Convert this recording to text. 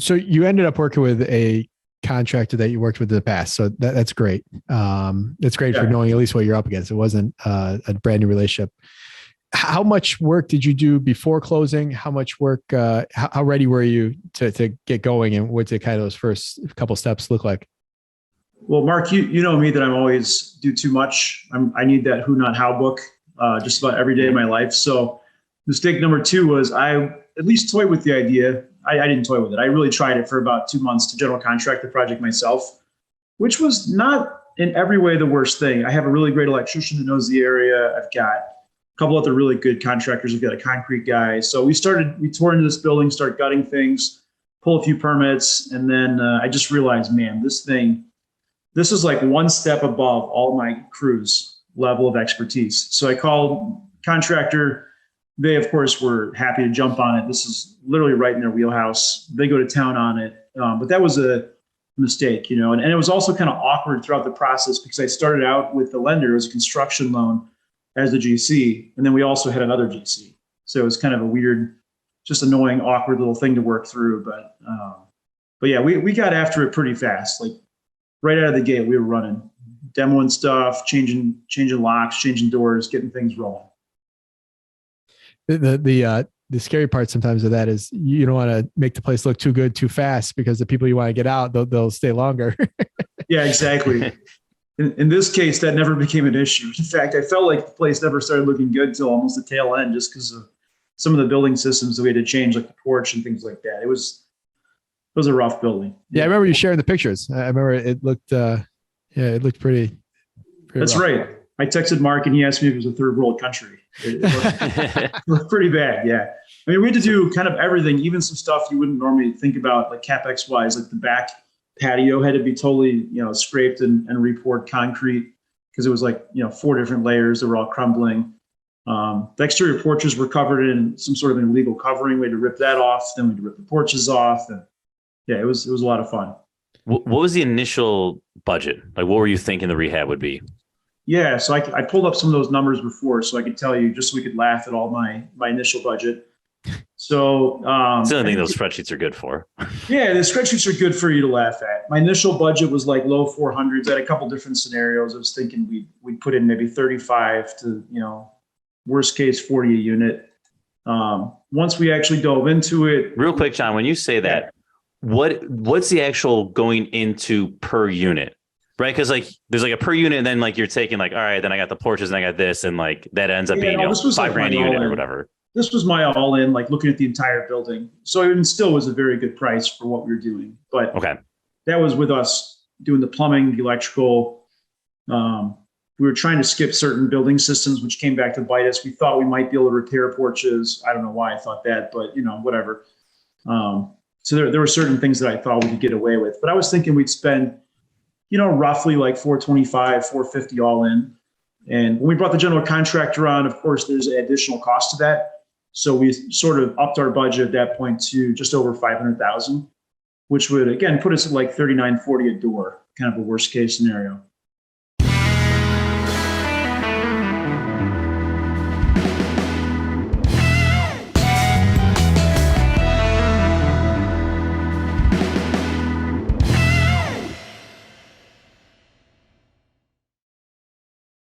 So you ended up working with a contractor that you worked with in the past. So that's great. It's great for knowing at least what you're up against. It wasn't a brand new relationship. How much work did you do before closing? How much work, how ready were you to get going? And what did kind of those first couple steps look like? Well, Mark, you know me that I'm always do too much. I need that who not how book just about every day of my life. So mistake number two was I at least toyed with the idea. I didn't toy with it. I really tried it for about 2 months to general contract the project myself, which was not in every way the worst thing. I have a really great electrician that knows the area. I've got a couple other really good contractors. We've got a concrete guy. So we tore into this building, started gutting things, pull a few permits. And then I just realized, man, this is like one step above all my crew's level of expertise. So I called contractor. They, of course, were happy to jump on it. This is literally right in their wheelhouse. They go to town on it. But that was a mistake, and it was also kind of awkward throughout the process because I started out with the lender as a construction loan as the GC, and then we also had another GC. So it was kind of a weird, just annoying, awkward little thing to work through. But yeah, we got after it pretty fast. Like right out of the gate, we were running, demoing stuff, changing locks, changing doors, getting things rolling. The scary part sometimes of that is you don't want to make the place look too good too fast because the people you want to get out, they'll stay longer. Yeah, exactly. In this case, that never became an issue. In fact, I felt like the place never started looking good till almost the tail end, just because of some of the building systems that we had to change, like the porch and things like that. It was a rough building. Yeah, I remember you sharing the pictures. I remember it looked, it looked pretty That's rough. Right. I texted Mark and he asked me if it was a third world country. It looked pretty bad. Yeah. I mean, we had to do kind of everything, even some stuff you wouldn't normally think about, like CapEx wise, like the back patio had to be totally, scraped and re-poured concrete because it was like, 4 different layers that were all crumbling. The exterior porches were covered in some sort of an illegal covering. We had to rip that off. Then we had to rip the porches off. And yeah, it was a lot of fun. What was the initial budget? Like, what were you thinking the rehab would be? Yeah, so I pulled up some of those numbers before so I could tell you, just so we could laugh at all my initial budget. So it's the only thing those spreadsheets are good for. Yeah, the spreadsheets are good for you to laugh at. My initial budget was like low 400s. I had a couple different scenarios. I was thinking we'd put in maybe 35 to, worst case 40 a unit. Once we actually dove into it. Real quick, John, when you say that, what's the actual going into per unit? Right, because like there's like a per unit, and then like you're taking like, all right, then I got the porches, and I got this, and like that ends up being $5,000 a unit or whatever. This was my all in, like looking at the entire building. So it still was a very good price for what we were doing. But okay, that was with us doing the plumbing, the electrical. We were trying to skip certain building systems, which came back to bite us. We thought we might be able to repair porches. I don't know why I thought that, but whatever. So there were certain things that I thought we could get away with. But I was thinking we'd spend roughly like 425, 450 all in. And when we brought the general contractor on, of course, there's an additional cost to that. So we sort of upped our budget at that point to just over 500,000, which would again put us at like 39, 40 a door, kind of a worst case scenario.